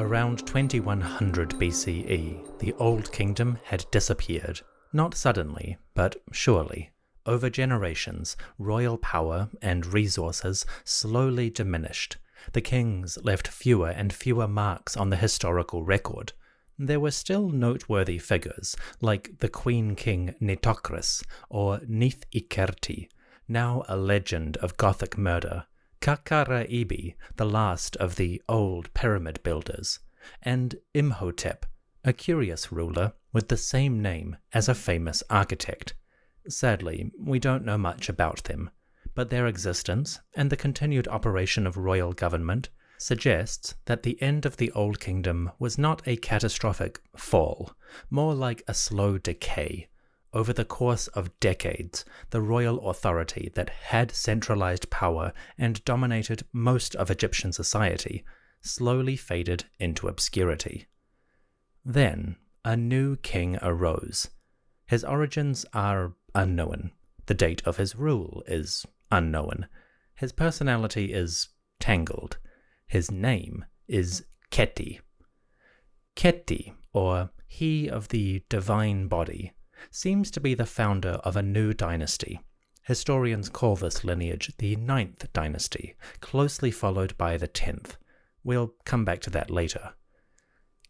Around 2100 BCE, the Old Kingdom had disappeared, not suddenly, but surely. Over generations, royal power and resources slowly diminished. The kings left fewer and fewer marks on the historical record. There were still noteworthy figures, like the Queen King Nitocris or Khety, now a legend of Gothic murder, Ibi, the last of the old pyramid builders, and Imhotep, a curious ruler with the same name as a famous architect. Sadly, we don't know much about them, but their existence and the continued operation of royal government suggests that the end of the Old Kingdom was not a catastrophic fall, more like a slow decay. Over the course of decades, the royal authority that had centralized power and dominated most of Egyptian society slowly faded into obscurity. Then, a new king arose. His origins are unknown. The date of his rule is unknown. His personality is tangled. His name is Khety. Khety, or He of the Divine Body, seems to be the founder of a new dynasty. Historians call this lineage the 9th dynasty, closely followed by the 10th. We'll come back to that later.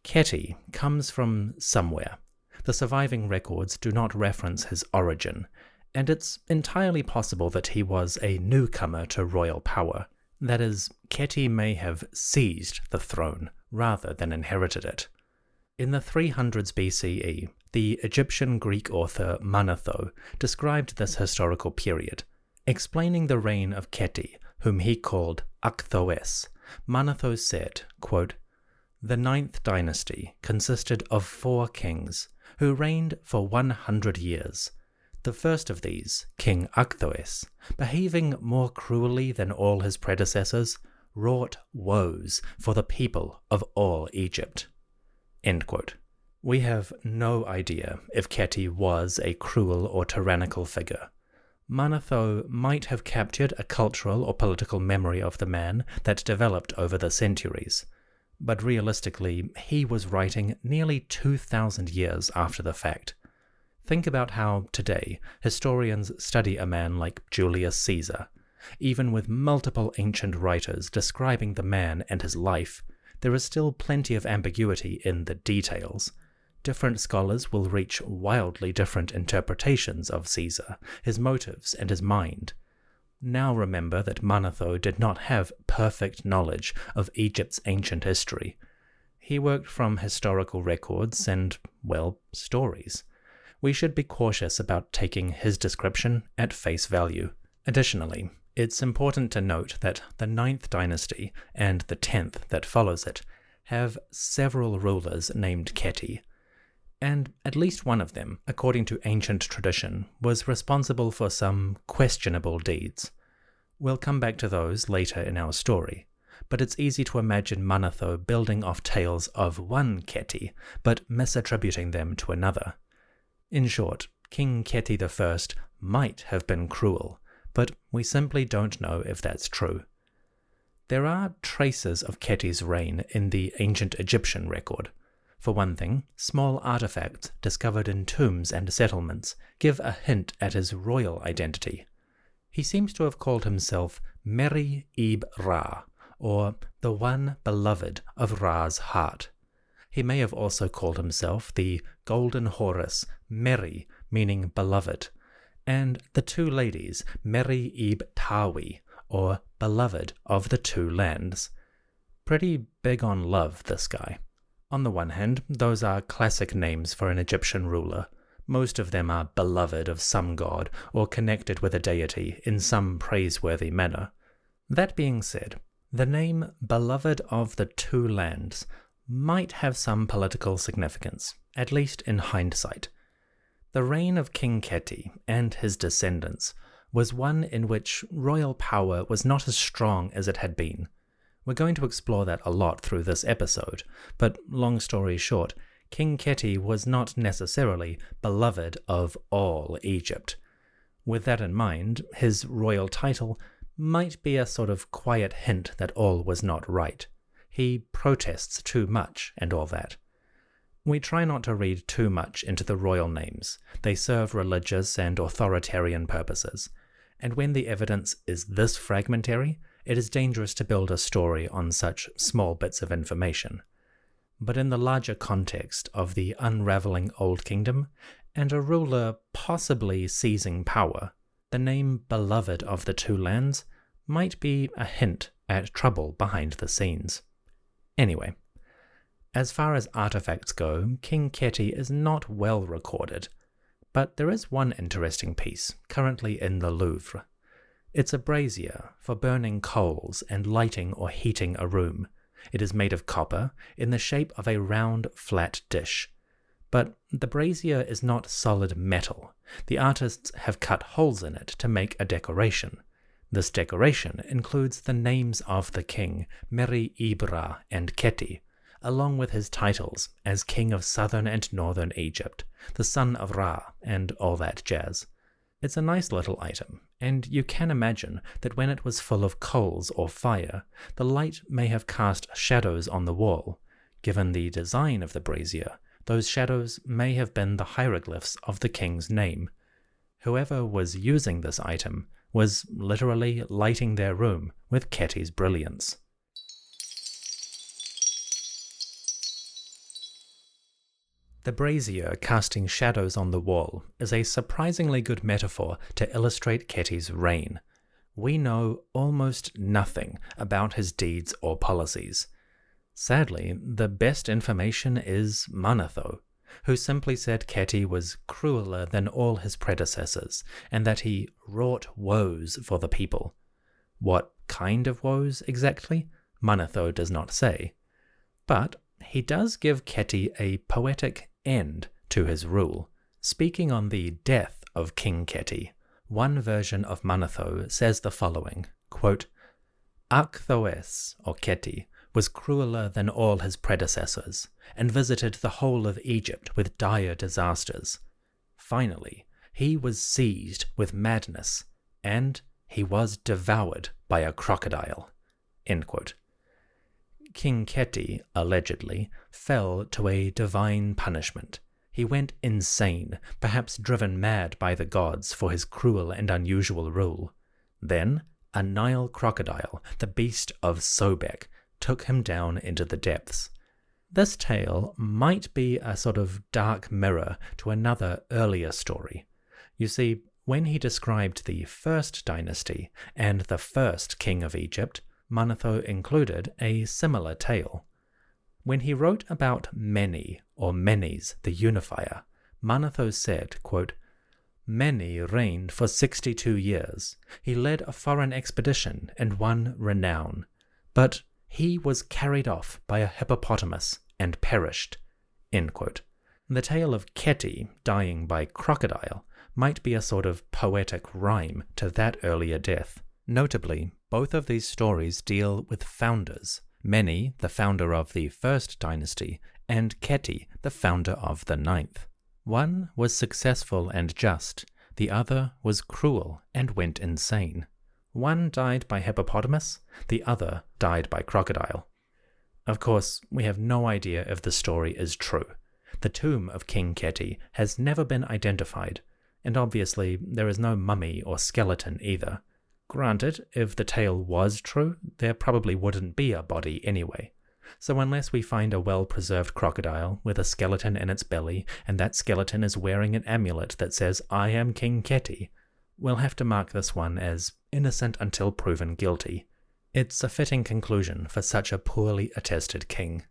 Khety comes from somewhere. The surviving records do not reference his origin, and it's entirely possible that he was a newcomer to royal power. That is, Khety may have seized the throne rather than inherited it. In the 300s BCE, the Egyptian-Greek author Manetho described this historical period. Explaining the reign of Khety, whom he called Akthoes, Manetho said, quote, "The 9th dynasty consisted of 4 kings, who reigned for 100 years. The first of these, King Akthoes, behaving more cruelly than all his predecessors, wrought woes for the people of all Egypt." End quote. We have no idea if Khety was a cruel or tyrannical figure. Manetho might have captured a cultural or political memory of the man that developed over the centuries, but realistically, he was writing nearly 2,000 years after the fact. Think about how, today, historians study a man like Julius Caesar. Even with multiple ancient writers describing the man and his life, there is still plenty of ambiguity in the details. Different scholars will reach wildly different interpretations of Caesar, his motives, and his mind. Now remember that Manetho did not have perfect knowledge of Egypt's ancient history. He worked from historical records and, well, stories. We should be cautious about taking his description at face value. Additionally, it's important to note that the 9th dynasty and the 10th that follows it have several rulers named Khety, and at least one of them, according to ancient tradition, was responsible for some questionable deeds. We'll come back to those later in our story, but it's easy to imagine Manetho building off tales of one Khety, but misattributing them to another. In short, King Khety I might have been cruel, but we simply don't know if that's true. There are traces of Khety's reign in the ancient Egyptian record. For one thing, small artifacts discovered in tombs and settlements give a hint at his royal identity. He seems to have called himself Meri-Ib-Ra, or the one beloved of Ra's heart. He may have also called himself the Golden Horus Meri, meaning beloved, and the two ladies Meri-Ib-Tawi, or beloved of the two lands. Pretty big on love, this guy. On the one hand, those are classic names for an Egyptian ruler. Most of them are beloved of some god or connected with a deity in some praiseworthy manner. That being said, the name beloved of the two lands might have some political significance, at least in hindsight. The reign of King Khety and his descendants was one in which royal power was not as strong as it had been. We're going to explore that a lot through this episode, but long story short, King Khety was not necessarily beloved of all Egypt. With that in mind, his royal title might be a sort of quiet hint that all was not right. He protests too much and all that. We try not to read too much into the royal names. They serve religious and authoritarian purposes. And when the evidence is this fragmentary, it is dangerous to build a story on such small bits of information. But in the larger context of the unraveling Old Kingdom, and a ruler possibly seizing power, the name Beloved of the Two Lands might be a hint at trouble behind the scenes. Anyway, as far as artifacts go, King Khety is not well recorded, but there is one interesting piece currently in the Louvre. It's a brazier for burning coals and lighting or heating a room. It is made of copper in the shape of a round, flat dish. But the brazier is not solid metal. The artists have cut holes in it to make a decoration. This decoration includes the names of the king, Pr-Hty and Khety, along with his titles as king of southern and northern Egypt, the son of Ra, and all that jazz. It's a nice little item, and you can imagine that when it was full of coals or fire, the light may have cast shadows on the wall. Given the design of the brazier, those shadows may have been the hieroglyphs of the king's name. Whoever was using this item was literally lighting their room with Khety's brilliance. The brazier casting shadows on the wall is a surprisingly good metaphor to illustrate Khety's reign. We know almost nothing about his deeds or policies. Sadly, the best information is Manetho, who simply said Khety was crueler than all his predecessors, and that he wrought woes for the people. What kind of woes exactly? Manetho does not say. But he does give Khety a poetic end to his rule. Speaking on the death of King Khety, one version of Manetho says the following, quote, Akthoes, or Khety, was crueler than all his predecessors, and visited the whole of Egypt with dire disasters. Finally, he was seized with madness, and he was devoured by a crocodile. End quote. King Khety, allegedly, fell to a divine punishment. He went insane, perhaps driven mad by the gods for his cruel and unusual rule. Then, a Nile crocodile, the beast of Sobek, took him down into the depths. This tale might be a sort of dark mirror to another earlier story. You see, when he described the first dynasty and the first king of Egypt, Manetho included a similar tale. When he wrote about Meni, or Menes, the unifier, Manetho said, quote, Meni reigned for 62 years. He led a foreign expedition and won renown. But he was carried off by a hippopotamus and perished. End quote. The tale of Khety dying by crocodile might be a sort of poetic rhyme to that earlier death. Notably, both of these stories deal with founders, Meni, the founder of the first dynasty, and Khety, the founder of the ninth. One was successful and just, the other was cruel and went insane. One died by hippopotamus, the other died by crocodile. Of course, we have no idea if the story is true. The tomb of King Khety has never been identified, and obviously there is no mummy or skeleton either. Granted, if the tale was true, there probably wouldn't be a body anyway. So unless we find a well-preserved crocodile with a skeleton in its belly, and that skeleton is wearing an amulet that says, I am King Khety, we'll have to mark this one as innocent until proven guilty. It's a fitting conclusion for such a poorly attested king.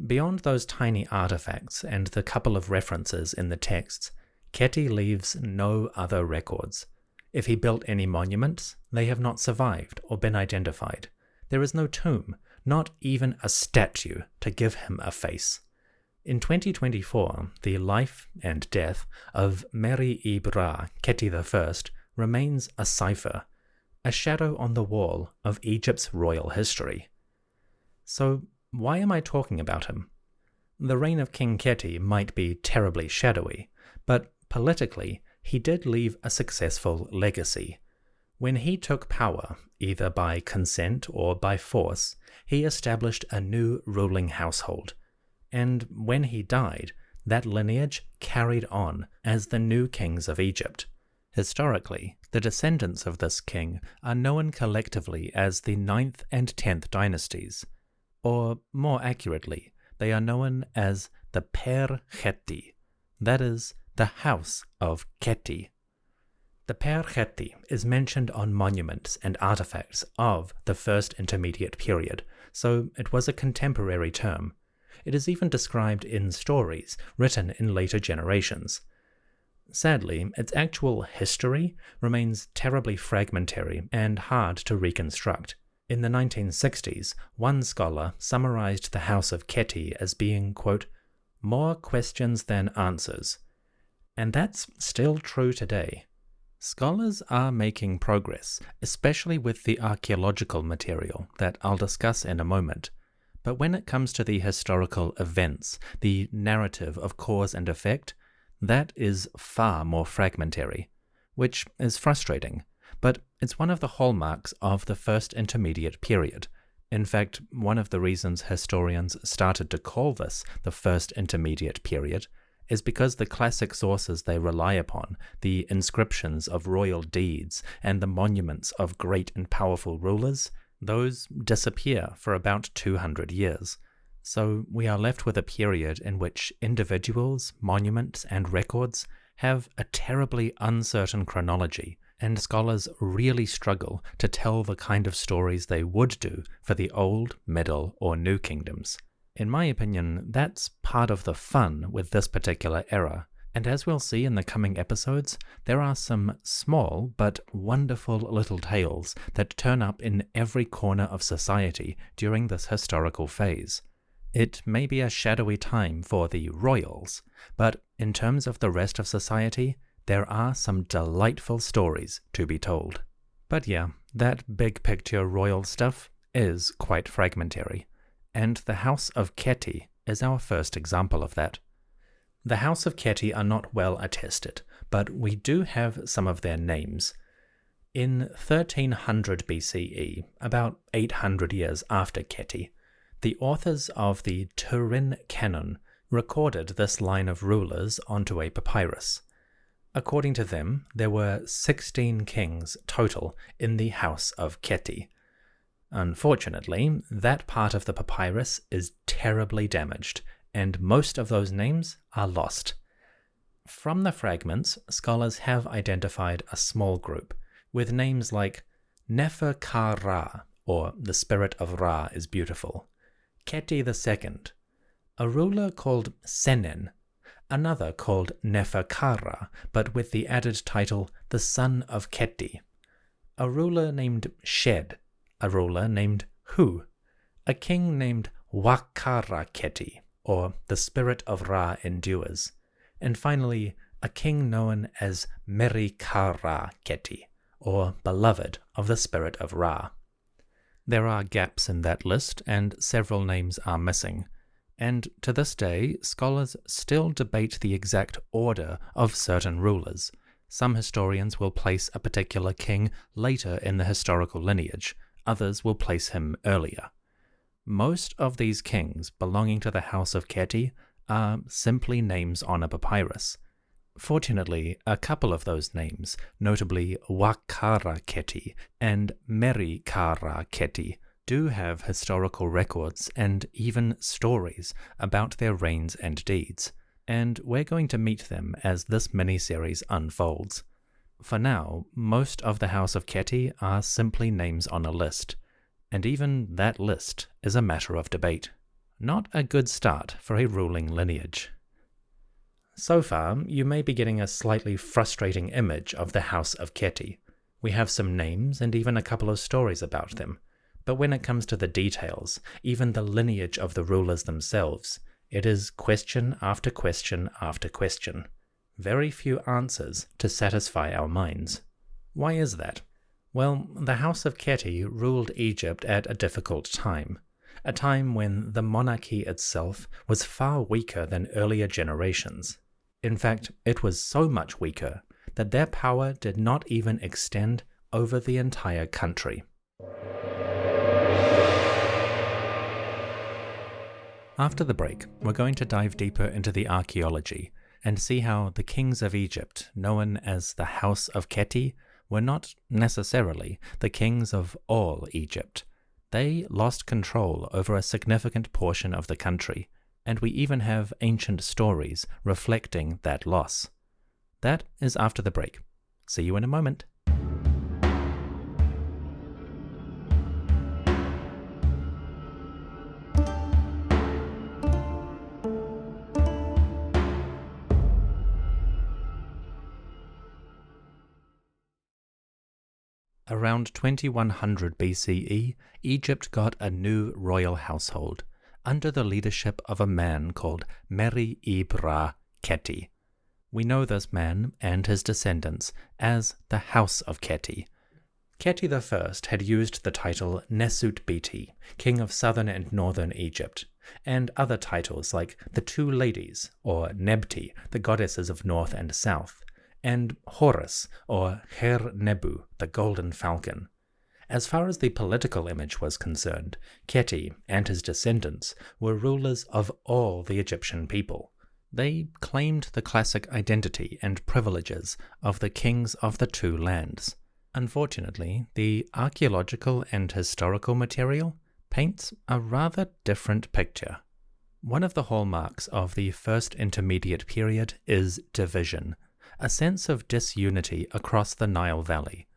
Beyond those tiny artifacts and the couple of references in the texts, Khety leaves no other records. If he built any monuments, they have not survived or been identified. There is no tomb, not even a statue to give him a face. In 2024, the life and death of Pr-Hty, Khety I, remains a cipher, a shadow on the wall of Egypt's royal history. So why am I talking about him? The reign of King Khety might be terribly shadowy, but politically, he did leave a successful legacy. When he took power, either by consent or by force, he established a new ruling household. And when he died, that lineage carried on as the new kings of Egypt. Historically, the descendants of this king are known collectively as the 9th and 10th dynasties, or more accurately, they are known as the pr-Hty, that is, the house of Khety. The pr-Hty is mentioned on monuments and artifacts of the First Intermediate Period, so it was a contemporary term. It is even described in stories written in later generations. Sadly, its actual history remains terribly fragmentary and hard to reconstruct. In the 1960s, one scholar summarized the House of Khety as being, quote, more questions than answers. And that's still true today. Scholars are making progress, especially with the archaeological material that I'll discuss in a moment. But when it comes to the historical events, the narrative of cause and effect, that is far more fragmentary, which is frustrating, but it's one of the hallmarks of the First Intermediate Period. In fact, one of the reasons historians started to call this the First Intermediate Period is because the classic sources they rely upon, the inscriptions of royal deeds and the monuments of great and powerful rulers, those disappear for about 200 years. So we are left with a period in which individuals, monuments, and records have a terribly uncertain chronology, and scholars really struggle to tell the kind of stories they would do for the Old, Middle, or New Kingdoms. In my opinion, that's part of the fun with this particular era, and as we'll see in the coming episodes, there are some small but wonderful little tales that turn up in every corner of society during this historical phase. It may be a shadowy time for the royals, but in terms of the rest of society, there are some delightful stories to be told. But yeah, that big picture royal stuff is quite fragmentary, and the House of Khety is our first example of that. The House of Khety are not well attested, but we do have some of their names. In 1300 BCE, about 800 years after Khety, the authors of the Turin Canon recorded this line of rulers onto a papyrus. According to them, there were 16 kings total in the House of Khety. Unfortunately, that part of the papyrus is terribly damaged, and most of those names are lost. From the fragments, scholars have identified a small group, with names like Nefer-Ka-Ra, or the spirit of Ra is beautiful, Khety II, a ruler called Senen, another called Nefer-Ka-Ra, but with the added title the son of Khety, a ruler named Shed, a ruler named Hu, a king named Wa-Kara Khety, or the spirit of Ra endures, and finally a king known as Meri-Ka-Ra Khety, or beloved of the spirit of Ra. There are gaps in that list, and several names are missing, and to this day, scholars still debate the exact order of certain rulers. Some historians will place a particular king later in the historical lineage, others will place him earlier. Most of these kings belonging to the House of Khety are simply names on a papyrus. Fortunately, a couple of those names, notably Wa-Kara Khety and Meri-Ka-Ra Khety, do have historical records and even stories about their reigns and deeds, and we're going to meet them as this mini-series unfolds. For now, most of the House of Khety are simply names on a list, and even that list is a matter of debate. Not a good start for a ruling lineage. So far, you may be getting a slightly frustrating image of the House of Khety. We have some names and even a couple of stories about them, but when it comes to the details, even the lineage of the rulers themselves, it is question after question after question. Very few answers to satisfy our minds. Why is that? Well, the House of Khety ruled Egypt at a difficult time, a time when the monarchy itself was far weaker than earlier generations. In fact, it was so much weaker that their power did not even extend over the entire country. After the break, we're going to dive deeper into the archaeology and see how the kings of Egypt, known as the House of Khety, were not necessarily the kings of all Egypt. They lost control over a significant portion of the country, and we even have ancient stories reflecting that loss. That is after the break. See you in a moment. Around 2100 BCE, Egypt got a new royal household, under the leadership of a man called pr-Hty. We know this man and his descendants as the House of Khety. Khety I had used the title Nesut-Beti, king of southern and northern Egypt, and other titles like the Two Ladies, or Nebti, the goddesses of north and south, and Horus, or Her-Nebu, the golden falcon. As far as the political image was concerned, Khety and his descendants were rulers of all the Egyptian people. They claimed the classic identity and privileges of the kings of the two lands. Unfortunately, the archaeological and historical material paints a rather different picture. One of the hallmarks of the First Intermediate Period is division, a sense of disunity across the Nile Valley.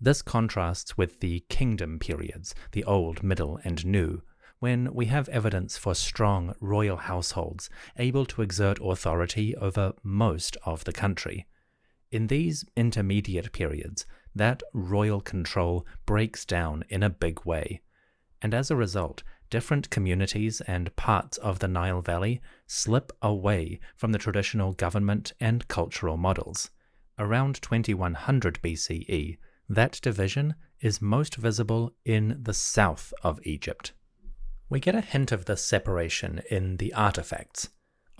This contrasts with the kingdom periods, the Old, Middle, and New, when we have evidence for strong royal households able to exert authority over most of the country. In these intermediate periods, that royal control breaks down in a big way, and as a result, different communities and parts of the Nile Valley slip away from the traditional government and cultural models. Around 2100 BCE, that division is most visible in the south of Egypt. We get a hint of this separation in the artifacts.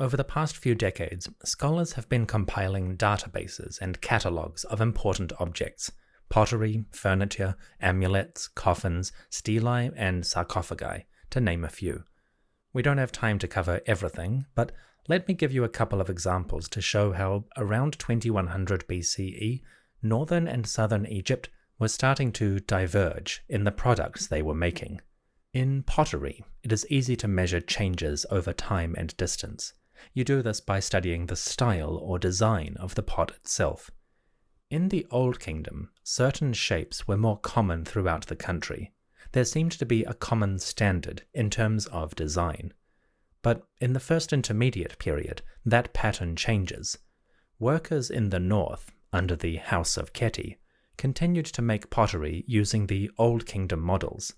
Over the past few decades, scholars have been compiling databases and catalogues of important objects: pottery, furniture, amulets, coffins, stelae, and sarcophagi, to name a few. We don't have time to cover everything, but let me give you a couple of examples to show how around 2100 BCE, northern and southern Egypt were starting to diverge in the products they were making. In pottery, it is easy to measure changes over time and distance. You do this by studying the style or design of the pot itself. In the Old Kingdom, certain shapes were more common throughout the country. There seemed to be a common standard in terms of design. But in the First Intermediate Period, that pattern changes. Workers in the north, under the House of Khety, continued to make pottery using the Old Kingdom models.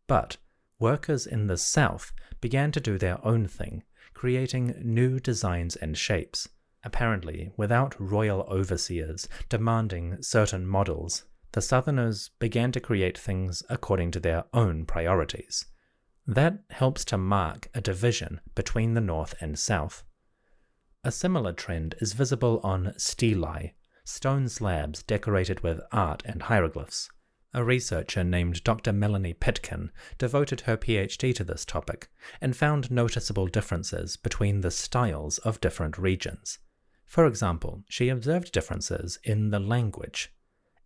But workers in the south began to do their own thing, creating new designs and shapes. Apparently, without royal overseers demanding certain models, the southerners began to create things according to their own priorities. That helps to mark a division between the north and south. A similar trend is visible on stelae, stone slabs decorated with art and hieroglyphs. A researcher named Dr. Melanie Pitkin devoted her PhD to this topic and found noticeable differences between the styles of different regions. For example, she observed differences in the language.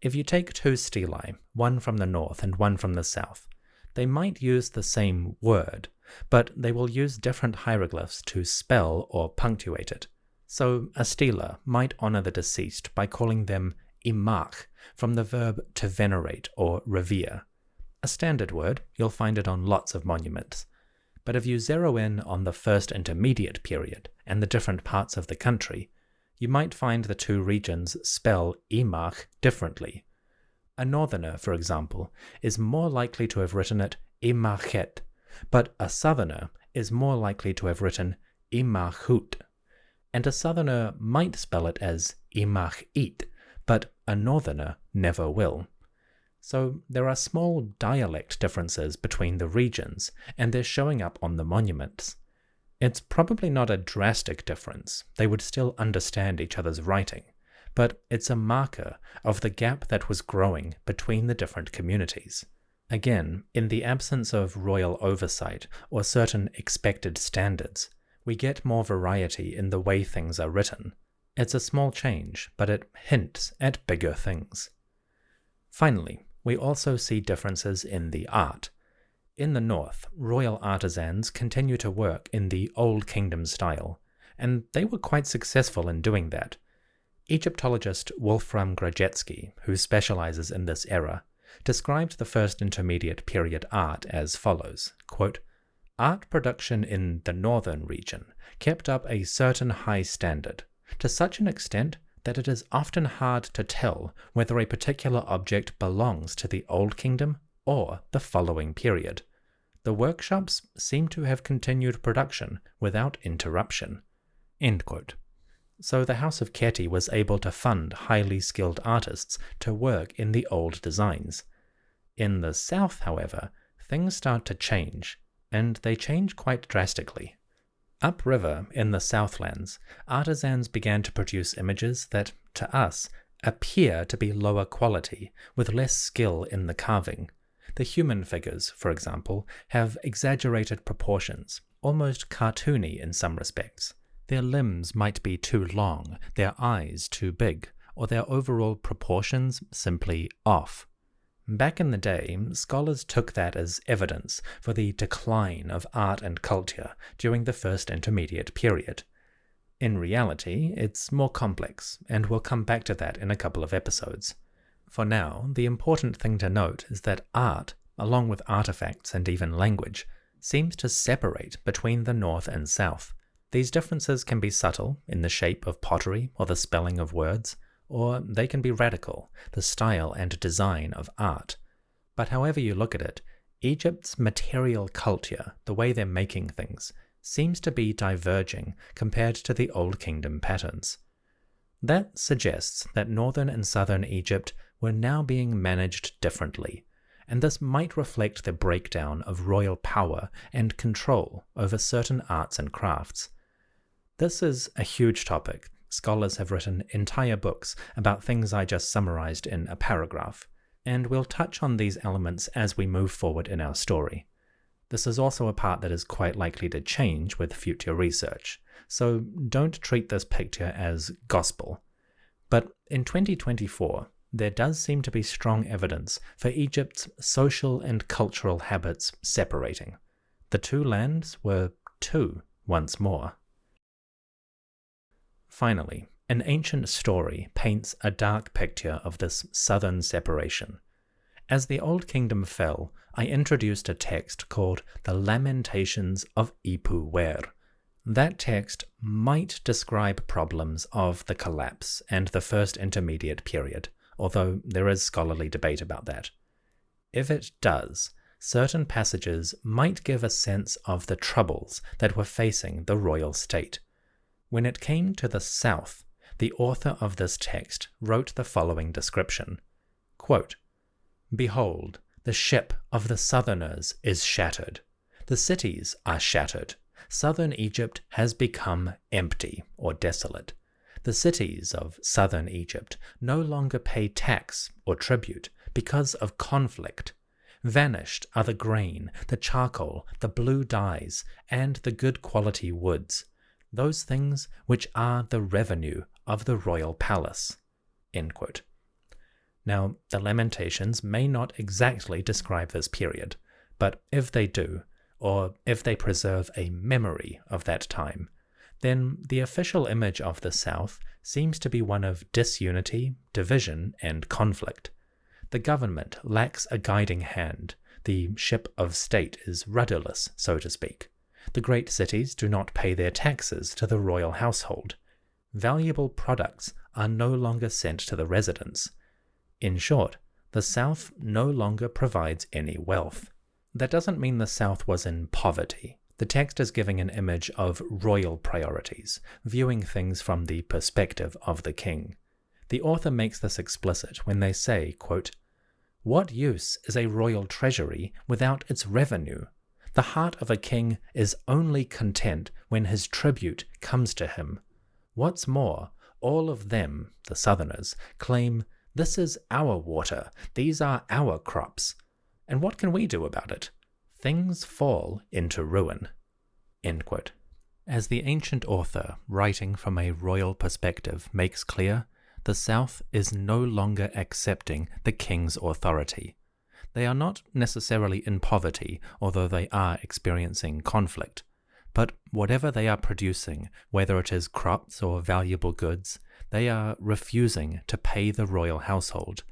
If you take two stelae, one from the north and one from the south, they might use the same word, but they will use different hieroglyphs to spell or punctuate it. So a stela might honor the deceased by calling them imach, from the verb to venerate or revere. A standard word, you'll find it on lots of monuments. But if you zero in on the First Intermediate Period and the different parts of the country, you might find the two regions spell imach differently. A northerner, for example, is more likely to have written it imachet, but a southerner is more likely to have written imachut. And a southerner might spell it as imachit, but a northerner never will. So there are small dialect differences between the regions, and they're showing up on the monuments. It's probably not a drastic difference, they would still understand each other's writing, but it's a marker of the gap that was growing between the different communities. Again, in the absence of royal oversight or certain expected standards, we get more variety in the way things are written. It's a small change, but it hints at bigger things. Finally, we also see differences in the art. In the north, royal artisans continue to work in the Old Kingdom style, and they were quite successful in doing that. Egyptologist Wolfram Grajecki, who specializes in this era, described the First Intermediate Period art as follows, quote, "Art production in the northern region kept up a certain high standard, to such an extent that it is often hard to tell whether a particular object belongs to the Old Kingdom or the following period. The workshops seem to have continued production without interruption." End quote. So the House of Khety was able to fund highly skilled artists to work in the old designs. In the south, however, things start to change, and they change quite drastically. Upriver in the Southlands, artisans began to produce images that, to us, appear to be lower quality, with less skill in the carving. The human figures, for example, have exaggerated proportions, almost cartoony in some respects. Their limbs might be too long, their eyes too big, or their overall proportions simply off. Back in the day, scholars took that as evidence for the decline of art and culture during the First Intermediate Period. In reality, it's more complex, and we'll come back to that in a couple of episodes. For now, the important thing to note is that art, along with artifacts and even language, seems to separate between the North and South. These differences can be subtle, in the shape of pottery or the spelling of words, or they can be radical, the style and design of art. But however you look at it, Egypt's material culture, the way they're making things, seems to be diverging compared to the Old Kingdom patterns. That suggests that northern and southern Egypt were now being managed differently, and this might reflect the breakdown of royal power and control over certain arts and crafts. This is a huge topic. Scholars have written entire books about things I just summarized in a paragraph, and we'll touch on these elements as we move forward in our story. This is also a part that is quite likely to change with future research, so don't treat this picture as gospel. But in 2024, there does seem to be strong evidence for Egypt's social and cultural habits separating. The two lands were two once more. Finally, an ancient story paints a dark picture of this southern separation. As the Old Kingdom fell, I introduced a text called the Lamentations of Ipu-Wer. That text might describe problems of the collapse and the First Intermediate Period, although there is scholarly debate about that. If it does, certain passages might give a sense of the troubles that were facing the royal state. When it came to the south, the author of this text wrote the following description, quote, "Behold, the ship of the southerners is shattered. The cities are shattered. Southern Egypt has become empty or desolate. The cities of southern Egypt no longer pay tax or tribute because of conflict. Vanished are the grain, the charcoal, the blue dyes, and the good quality woods, those things which are the revenue of the royal palace." End quote. Now, the Lamentations may not exactly describe this period, but if they do, or if they preserve a memory of that time, then the official image of the South seems to be one of disunity, division, and conflict. The government lacks a guiding hand. The ship of state is rudderless, so to speak. The great cities do not pay their taxes to the royal household. Valuable products are no longer sent to the residents. In short, the South no longer provides any wealth. That doesn't mean the South was in poverty. The text is giving an image of royal priorities, viewing things from the perspective of the king. The author makes this explicit when they say, quote, "What use is a royal treasury without its revenue? The heart of a king is only content when his tribute comes to him. What's more, All of them, the southerners, claim, "This is our water, these are our crops. And what can we do about it? Things fall into ruin." End quote. As the ancient author, writing from a royal perspective, makes clear, the South is no longer accepting the king's authority. They are not necessarily in poverty, although they are experiencing conflict. But whatever they are producing, whether it is crops or valuable goods, they are refusing to pay the royal household.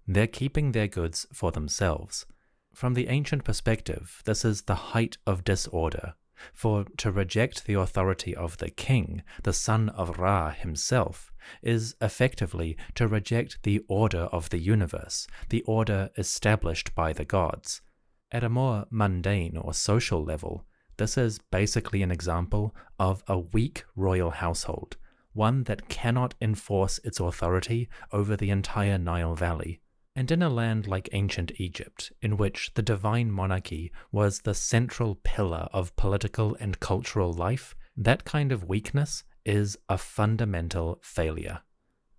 They're keeping their goods for themselves. From the ancient perspective, this is the height of disorder. For to reject the authority of the king, the son of Ra himself, is effectively to reject the order of the universe, the order established by the gods. At a more mundane or social level, this is basically an example of a weak royal household, one that cannot enforce its authority over the entire Nile Valley. And in a land like ancient Egypt, in which the divine monarchy was the central pillar of political and cultural life, that kind of weakness is a fundamental failure.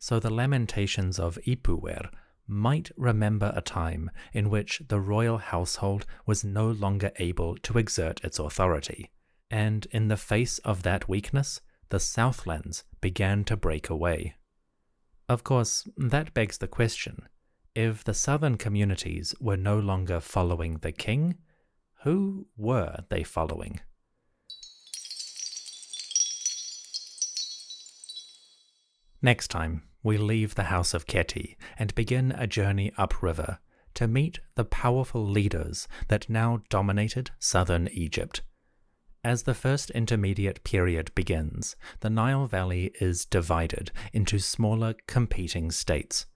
So the Lamentations of Ipuwer might remember a time in which the royal household was no longer able to exert its authority, and in the face of that weakness, the Southlands began to break away. Of course, that begs the question, if the southern communities were no longer following the king, who were they following? Next time, we leave the house of Khety and begin a journey upriver to meet the powerful leaders that now dominated southern Egypt. As the first intermediate period begins, the Nile Valley is divided into smaller competing states.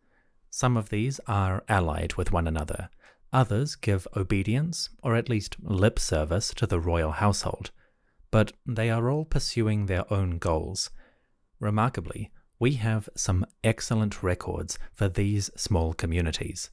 Some of these are allied with one another. Others give obedience, or at least lip service, to the royal household. But they are all pursuing their own goals. Remarkably, we have some excellent records for these small communities.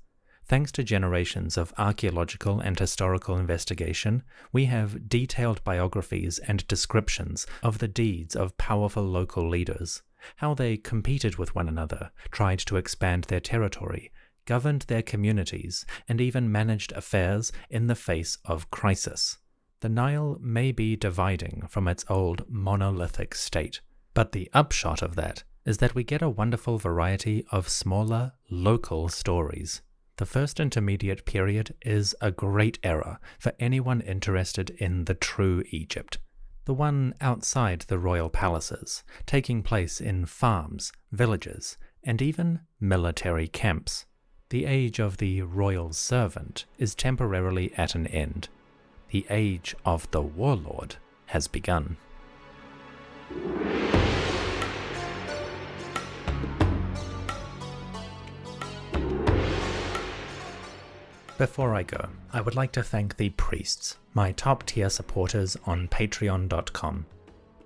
Thanks to generations of archaeological and historical investigation, we have detailed biographies and descriptions of the deeds of powerful local leaders, how they competed with one another, tried to expand their territory, governed their communities, and even managed affairs in the face of crisis. The Nile may be dividing from its old monolithic state, but the upshot of that is that we get a wonderful variety of smaller, local stories. The first intermediate period is a great era for anyone interested in the true Egypt. The one outside the royal palaces, taking place in farms, villages, and even military camps. The age of the royal servant is temporarily at an end. The age of the warlord has begun. Before I go, I would like to thank the priests, my top-tier supporters on patreon.com.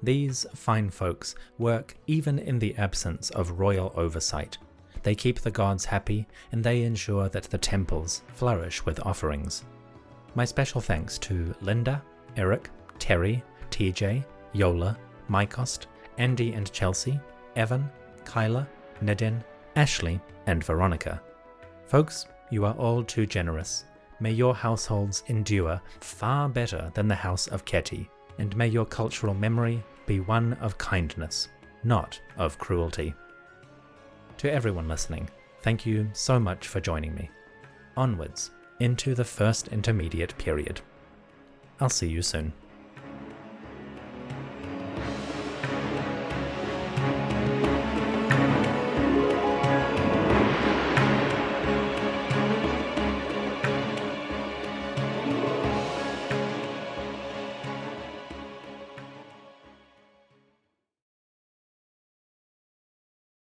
These fine folks work even in the absence of royal oversight. They keep the gods happy, and they ensure that the temples flourish with offerings. My special thanks to Linda, Eric, Terry, TJ, Yola, Mycost, Andy and Chelsea, Evan, Kyla, Nadine, Ashley, and Veronica. Folks, you are all too generous. May your households endure far better than the house of Khety, and may your cultural memory be one of kindness, not of cruelty. To everyone listening, thank you so much for joining me. Onwards, into the first intermediate period. I'll see you soon.